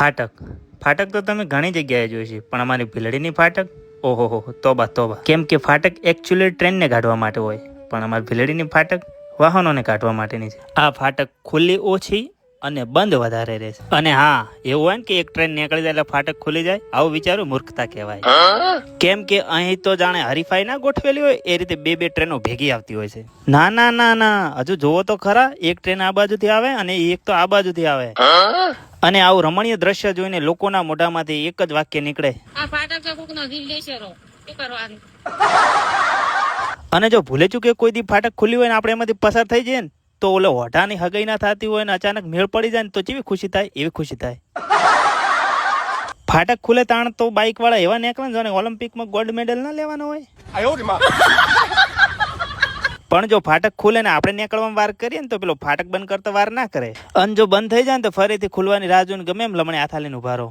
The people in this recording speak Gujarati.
ફાટક ફાટક તો તમે ઘણી જગ્યાએ જોઈ છે, પણ અમારી ભીલડીની ફાટક, ઓહો હો, તોબા તોબા. કેમ કે ફાટક એકચ્યુઅલી ટ્રેનને કાઢવા માટે હોય, પણ અમારી ભીલડીની ફાટક વાહનોને કાઢવા માટેની છે. આ ફાટક ખુલ્લી ઓછી અને બંધ વધારે રહેશે. અને હા, એવું હોય ને કે એક ટ્રેન નીકળી જાય એટલે ફાટક ખુલી જાય, આવું વિચારું મૂર્ખતા કહેવાય. કેમ કે અહીં તો જાણે હરીફાઈ ના ગોઠવેલી હોય એ રીતે બે ટ્રેનો ભેગી આવતી હોય છે. ના ના ના ના, હજુ જોવો તો ખરા, એક ટ્રેન આ બાજુથી આવે અને એક તો આ બાજુથી આવે. અને આવું રમણીય દ્રશ્ય જોઈને લોકોના મોઢામાંથી એક જ વાક્ય નીકળે, આ ફાટક છે કોકનો જીવ લેશે રો, શું કરવાનું? અને જો ભૂલે ચૂકે કોઈ દી ફાટક ખુલ્લી હોય ને આપણે એમાંથી પસાર થઈ જઈએ ને, તો ઓલે હોઠાની હગાઈ ના થતી હોય ને અચાનક મેળ પડી જાય ને તો કેવી ખુશી થાય, એવી ખુશી થાય. ફાટક ખુલે તાણ તો બાઇક વાળા એવા નીકળે ને જાણે ઓલિમ્પિકમાં ગોલ્ડ મેડલ ના લેવાનો હોય. પણ જો ફાટક ખુલે ને આપણે નીકળવામાં વાર કરીએ ને તો પેલો ફાટક બંધ કરતા વાર ના કરે. અને જો બંધ થઈ જાય ને તો ફરીથી ખુલવાની રાહ જોઈને ગમે એમ લમણે હાથ હાલીને ઉભા રહો.